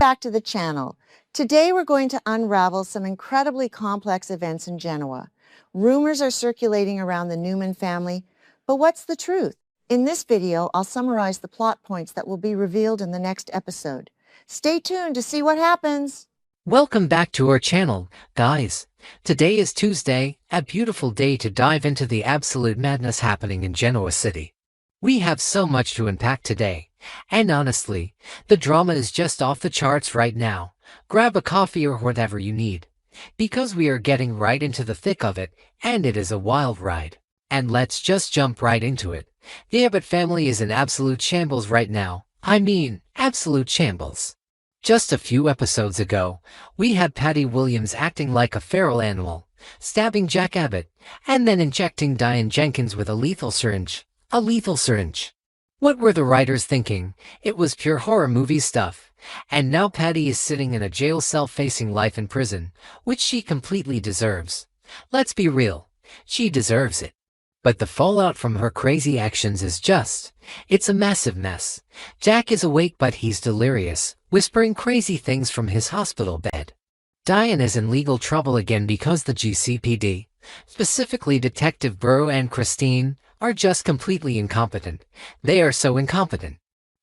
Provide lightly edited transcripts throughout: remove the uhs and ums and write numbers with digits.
back to the channel. Today we're going to unravel some incredibly complex events in Genoa. Rumors are circulating around the Newman family, but what's the truth? In this video, I'll summarize the plot points that will be revealed in the next episode. Stay tuned to see what happens. Welcome back to our channel, guys. Today is Tuesday, a beautiful day to dive into the absolute madness happening in Genoa City. We have so much to unpack today, and honestly, the drama is just off the charts right now. Grab a coffee or whatever you need, because we are getting right into the thick of it, and it is a wild ride. And let's just jump right into it. The Abbott family is in absolute shambles right now. I mean, absolute shambles. Just a few episodes ago, we had Patty Williams acting like a feral animal, stabbing Jack Abbott, and then injecting Diane Jenkins with a lethal syringe. A lethal syringe. What were the writers thinking? It was pure horror movie stuff. And now Patty is sitting in a jail cell facing life in prison, which she completely deserves. Let's be real, she deserves it. But the fallout from her crazy actions is it's a massive mess. Jack is awake but he's delirious, whispering crazy things from his hospital bed. Diane is in legal trouble again because the GCPD, specifically Detective Burrow and Christine, are just completely incompetent. They are so incompetent.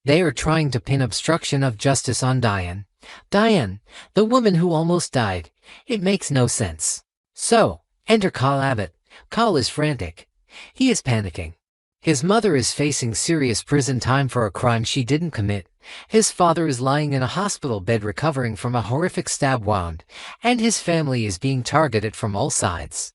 They are trying to pin obstruction of justice on Diane. Diane, the woman who almost died. It makes no sense. So, enter Carl Abbott. Carl is frantic. He is panicking. His mother is facing serious prison time for a crime she didn't commit. His father is lying in a hospital bed recovering from a horrific stab wound, and his family is being targeted from all sides.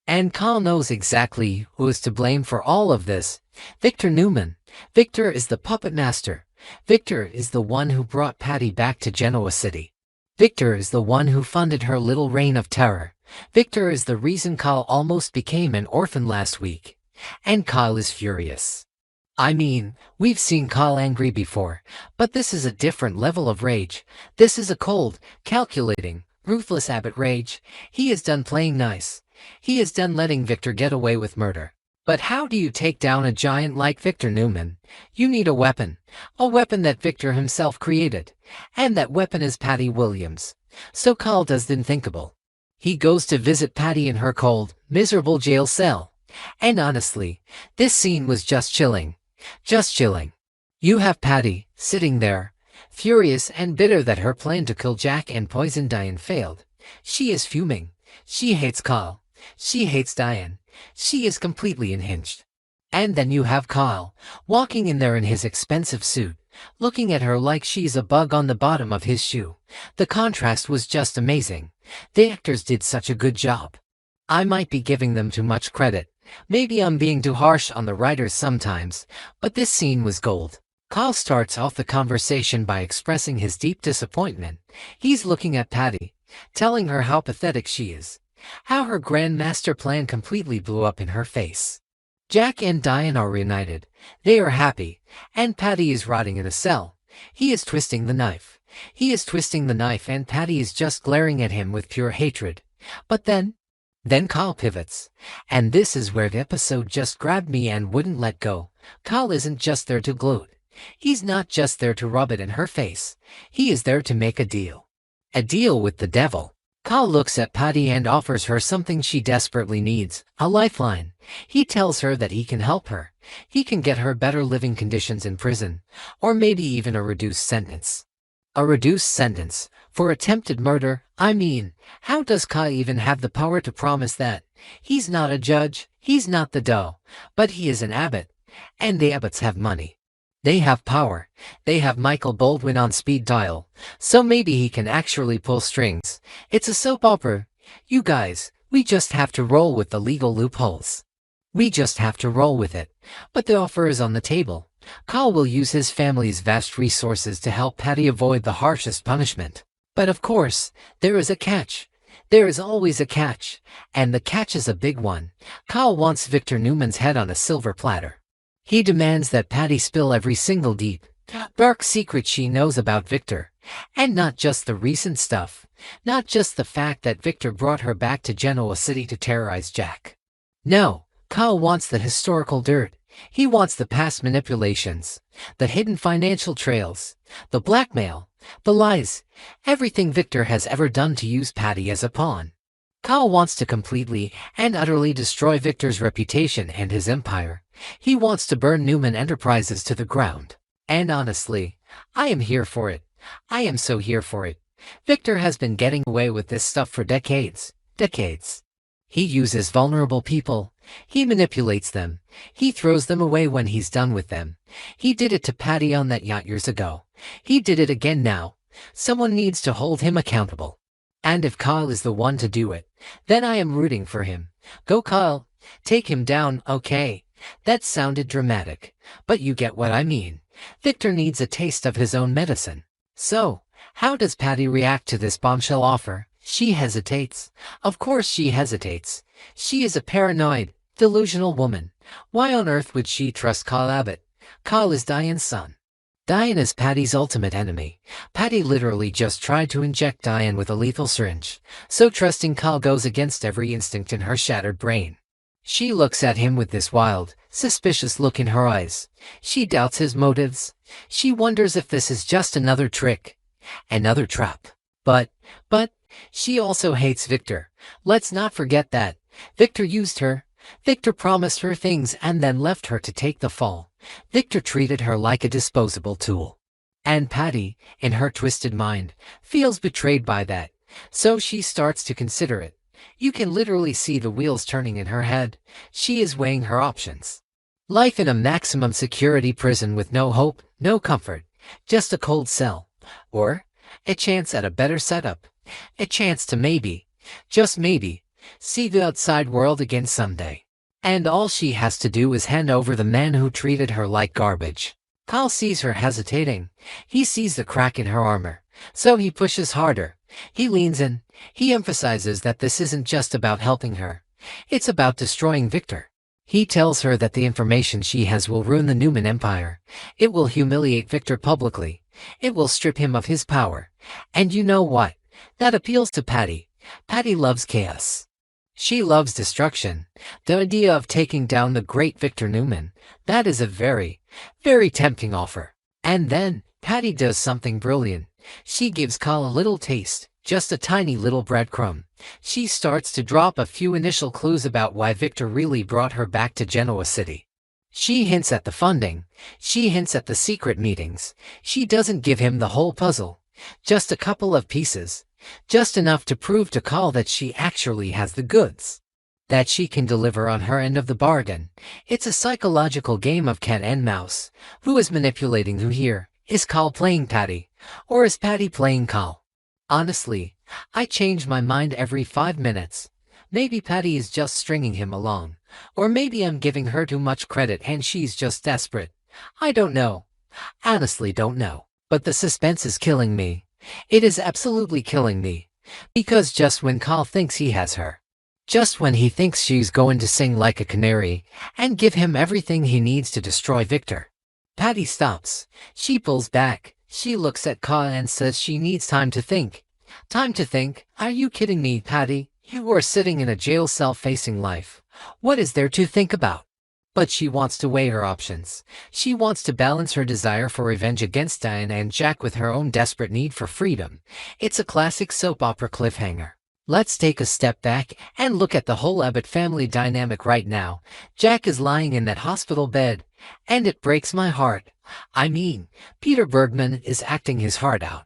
And Carl knows exactly who is to blame for all of this. Victor Newman. Victor is the puppet master. Victor is the one who brought Patty back to Genoa City. Victor is the one who funded her little reign of terror. Victor is the reason Carl almost became an orphan last week. And Carl is furious. I mean, we've seen Carl angry before, but this is a different level of rage. This is a cold, calculating, ruthless Abbott rage. He is done playing nice. He is done letting Victor get away with murder. But how do you take down a giant like Victor Newman? You need a weapon that Victor himself created. And that weapon is Patty Williams. So Carl does the unthinkable. He goes to visit Patty in her cold, miserable jail cell. And honestly, this scene was just chilling. Just chilling. You have Patty, sitting there, furious and bitter that her plan to kill Jack and poison Diane failed. She is fuming. She hates Carl. She hates Diane. She is completely unhinged. And then you have Carl, walking in there in his expensive suit, looking at her like she's a bug on the bottom of his shoe. The contrast was just amazing. The actors did such a good job. I might be giving them too much credit. Maybe I'm being too harsh on the writers sometimes, but this scene was gold. Carl starts off the conversation by expressing his deep disappointment. He's looking at Patty, telling her how pathetic she is. How her grand master plan completely blew up in her face. Jack and Diane are reunited. They are happy, and Patty is rotting in a cell. He is twisting the knife. He is twisting the knife and Patty is just glaring at him with pure hatred. But then Carl pivots. And this is where the episode just grabbed me and wouldn't let go. Carl isn't just there to gloat. He's not just there to rub it in her face. He is there to make a deal. A deal with the devil. Carl looks at Patty and offers her something she desperately needs, a lifeline. He tells her that he can help her. He can get her better living conditions in prison, or maybe even a reduced sentence. A reduced sentence for attempted murder? I mean, how does Carl even have the power to promise that? He's not a judge, he's not the doe, but he is an Abbott, and the Abbotts have money. They have power. They have Michael Baldwin on speed dial, so maybe he can actually pull strings. It's a soap opera. You guys, we just have to roll with the legal loopholes. We just have to roll with it. But the offer is on the table. Carl will use his family's vast resources to help Patty avoid the harshest punishment. But of course, there is a catch. There is always a catch. And the catch is a big one. Carl wants Victor Newman's head on a silver platter. He demands that Patty spill every single deep, dark secret she knows about Victor. And not just the recent stuff. Not just the fact that Victor brought her back to Genoa City to terrorize Jack. No, Carl wants the historical dirt. He wants the past manipulations, the hidden financial trails, the blackmail, the lies, everything Victor has ever done to use Patty as a pawn. Kyle wants to completely and utterly destroy Victor's reputation and his empire. He wants to burn Newman Enterprises to the ground. And honestly, I am here for it. I am so here for it. Victor has been getting away with this stuff for decades. Decades. He uses vulnerable people. He manipulates them. He throws them away when he's done with them. He did it to Patty on that yacht years ago. He did it again now. Someone needs to hold him accountable. And if Kyle is the one to do it, then I am rooting for him. Go Kyle. Take him down, okay? That sounded dramatic, but you get what I mean. Victor needs a taste of his own medicine. So, how does Patty react to this bombshell offer? She hesitates. Of course she hesitates. She is a paranoid, delusional woman. Why on earth would she trust Kyle Abbott? Kyle is Diane's son. Diane is Patty's ultimate enemy. Patty literally just tried to inject Diane with a lethal syringe, so trusting Kyle goes against every instinct in her shattered brain. She looks at him with this wild, suspicious look in her eyes. She doubts his motives. She wonders if this is just another trick, another trap. But, she also hates Victor. Let's not forget that. Victor used her. Victor promised her things and then left her to take the fall. Victor treated her like a disposable tool. And Patty, in her twisted mind, feels betrayed by that. So she starts to consider it. You can literally see the wheels turning in her head. She is weighing her options. Life in a maximum security prison with no hope, no comfort, just a cold cell. Or a chance at a better setup. A chance to maybe, just maybe, see the outside world again someday. And all she has to do is hand over the man who treated her like garbage. Kyle sees her hesitating. He sees the crack in her armor. So he pushes harder. He leans in. He emphasizes that this isn't just about helping her. It's about destroying Victor. He tells her that the information she has will ruin the Newman Empire. It will humiliate Victor publicly. It will strip him of his power. And you know what? That appeals to Patty. Patty loves chaos. She loves destruction. The idea of taking down the great Victor Newman, that is a very, very tempting offer. And then, Patty does something brilliant. She gives Kyle a little taste, just a tiny little breadcrumb. She starts to drop a few initial clues about why Victor really brought her back to Genoa City. She hints at the funding. She hints at the secret meetings. She doesn't give him the whole puzzle. Just a couple of pieces. Just enough to prove to Kyle that she actually has the goods. That she can deliver on her end of the bargain. It's a psychological game of cat and mouse. Who is manipulating who here? Is Kyle playing Patty? Or is Patty playing Kyle? Honestly, I change my mind every 5 minutes. Maybe Patty is just stringing him along. Or maybe I'm giving her too much credit and she's just desperate. I don't know. Honestly don't know. But the suspense is killing me. It is absolutely killing me. Because just when Kyle thinks he has her, just when he thinks she's going to sing like a canary and give him everything he needs to destroy Victor, Patty stops. She pulls back. She looks at Kyle and says she needs time to think. Time to think? Are you kidding me, Patty? You are sitting in a jail cell facing life. What is there to think about? But she wants to weigh her options. She wants to balance her desire for revenge against Diane and Jack with her own desperate need for freedom. It's a classic soap opera cliffhanger. Let's take a step back and look at the whole Abbott family dynamic right now. Jack is lying in that hospital bed, and it breaks my heart. I mean, Peter Bergman is acting his heart out.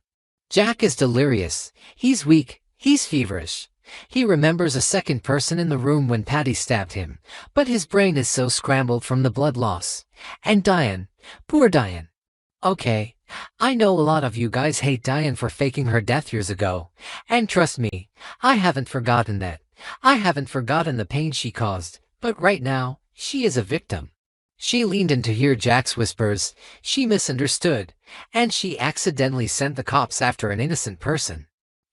Jack is delirious. He's weak. He's feverish. He remembers a second person in the room when Patty stabbed him, but his brain is so scrambled from the blood loss. And Diane, poor Diane. Okay, I know a lot of you guys hate Diane for faking her death years ago, and trust me, I haven't forgotten that. I haven't forgotten the pain she caused, but right now, she is a victim. She leaned in to hear Jack's whispers, she misunderstood, and she accidentally sent the cops after an innocent person.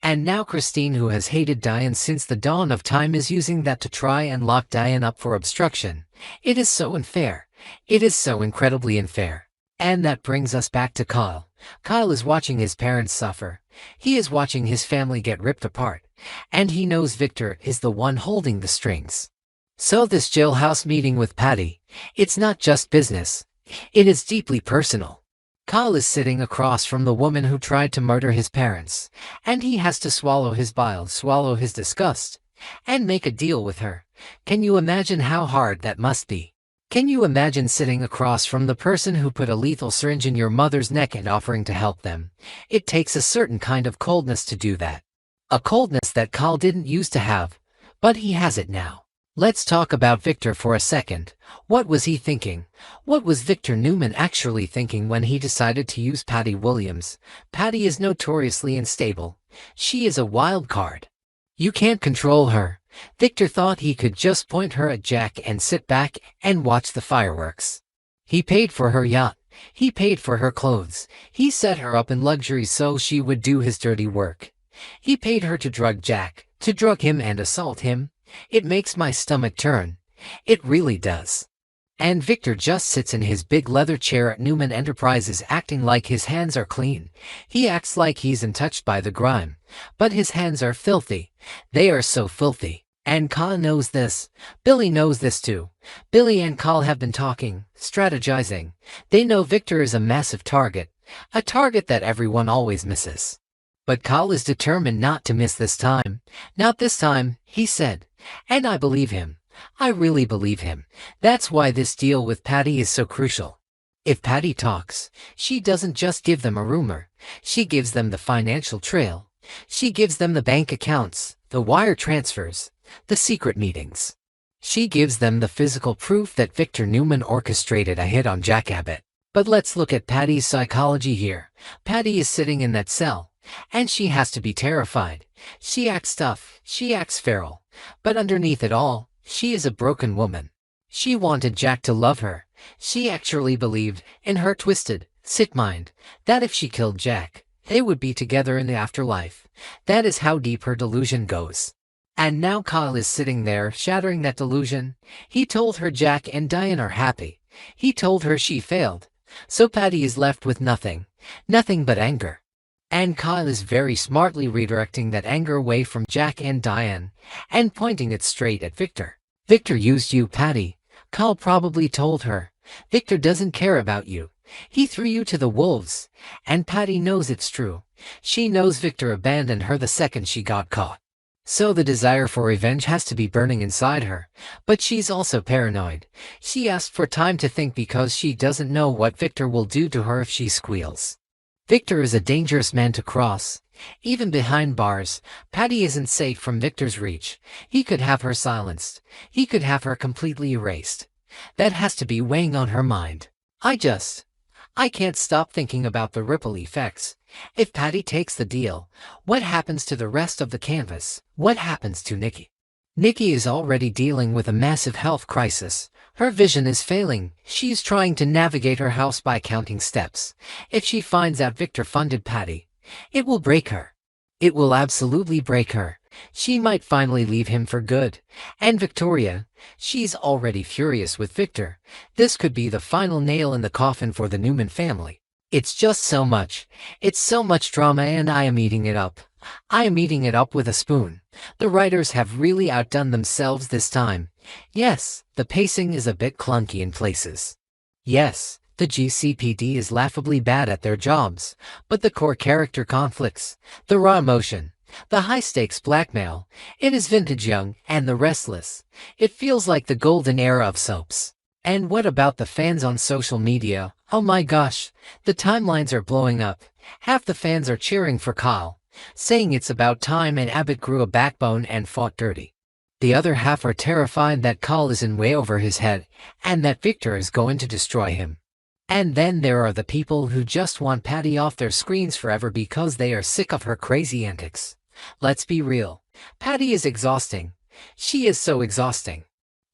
And now Christine, who has hated Diane since the dawn of time, is using that to try and lock Diane up for obstruction. It is so unfair. It is so incredibly unfair. And that brings us back to Kyle. Kyle is watching his parents suffer. He is watching his family get ripped apart. And he knows Victor is the one holding the strings. So this jailhouse meeting with Patty, it's not just business. It is deeply personal. Kyle is sitting across from the woman who tried to murder his parents, and he has to swallow his bile, swallow his disgust, and make a deal with her. Can you imagine how hard that must be? Can you imagine sitting across from the person who put a lethal syringe in your mother's neck and offering to help them? It takes a certain kind of coldness to do that. A coldness that Kyle didn't used to have, but he has it now. Let's talk about Victor for a second. What was he thinking? What was Victor Newman actually thinking when he decided to use Patty Williams? Patty is notoriously unstable. She is a wild card. You can't control her. Victor thought he could just point her at Jack and sit back and watch the fireworks. He paid for her yacht. He paid for her clothes. He set her up in luxury so she would do his dirty work. He paid her to drug Jack, to drug him and assault him. It makes my stomach turn. It really does. And Victor just sits in his big leather chair at Newman Enterprises acting like his hands are clean. He acts like he's untouched by the grime. But his hands are filthy. They are so filthy. And Kyle knows this. Billy knows this too. Billy and Kyle have been talking, strategizing. They know Victor is a massive target. A target that everyone always misses. But Kyle is determined not to miss this time. Not this time, he said. And I believe him. I really believe him. That's why this deal with Patty is so crucial. If Patty talks, she doesn't just give them a rumor. She gives them the financial trail. She gives them the bank accounts, the wire transfers, the secret meetings. She gives them the physical proof that Victor Newman orchestrated a hit on Jack Abbott. But let's look at Patty's psychology here. Patty is sitting in that cell. And she has to be terrified. She acts tough. She acts feral. But underneath it all, she is a broken woman. She wanted Jack to love her. She actually believed, in her twisted, sick mind, that if she killed Jack, they would be together in the afterlife. That is how deep her delusion goes. And now Kyle is sitting there, shattering that delusion. He told her Jack and Diane are happy. He told her she failed. So Patty is left with nothing. Nothing but anger. And Kyle is very smartly redirecting that anger away from Jack and Diane, and pointing it straight at Victor. Victor used you, Patty. Kyle probably told her. Victor doesn't care about you. He threw you to the wolves. And Patty knows it's true. She knows Victor abandoned her the second she got caught. So the desire for revenge has to be burning inside her. But she's also paranoid. She asked for time to think because she doesn't know what Victor will do to her if she squeals. Victor is a dangerous man to cross. Even behind bars, Patty isn't safe from Victor's reach. He could have her silenced. He could have her completely erased. That has to be weighing on her mind. I can't stop thinking about the ripple effects. If Patty takes the deal, what happens to the rest of the canvas? What happens to Nikki? Nikki is already dealing with a massive health crisis. Her vision is failing. She's trying to navigate her house by counting steps. If she finds out Victor funded Patty, it will break her. It will absolutely break her. She might finally leave him for good. And Victoria, she's already furious with Victor. This could be the final nail in the coffin for the Newman family. It's just so much. It's so much drama and I am eating it up. I am eating it up with a spoon. The writers have really outdone themselves this time. Yes, the pacing is a bit clunky in places. Yes, the GCPD is laughably bad at their jobs, but the core character conflicts, the raw emotion, the high-stakes blackmail, it is vintage Young and the Restless. It feels like the golden era of soaps. And what about the fans on social media? Oh my gosh, the timelines are blowing up. Half the fans are cheering for Kyle, saying it's about time and Abbott grew a backbone and fought dirty. The other half are terrified that Kyle is in way over his head and that Victor is going to destroy him. And then there are the people who just want Patty off their screens forever because they are sick of her crazy antics. Let's be real. Patty is exhausting. She is so exhausting.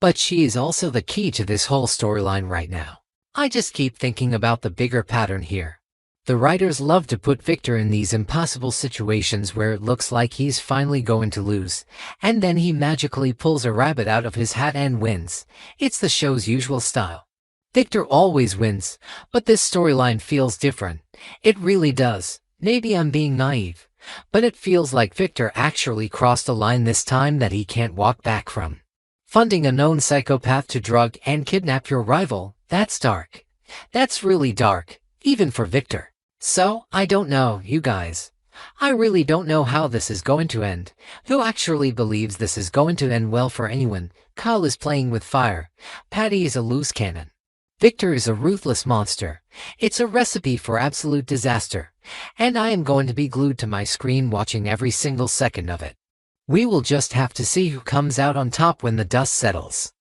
But she is also the key to this whole storyline right now. I just keep thinking about the bigger pattern here. The writers love to put Victor in these impossible situations where it looks like he's finally going to lose, and then he magically pulls a rabbit out of his hat and wins. It's the show's usual style. Victor always wins, but this storyline feels different. It really does. Maybe I'm being naive, but it feels like Victor actually crossed a line this time that he can't walk back from. Funding a known psychopath to drug and kidnap your rival, that's dark. That's really dark, even for Victor. So, I don't know, you guys. I really don't know how this is going to end. Who actually believes this is going to end well for anyone? Kyle is playing with fire. Patty is a loose cannon. Victor is a ruthless monster. It's a recipe for absolute disaster. And I am going to be glued to my screen watching every single second of it. We will just have to see who comes out on top when the dust settles.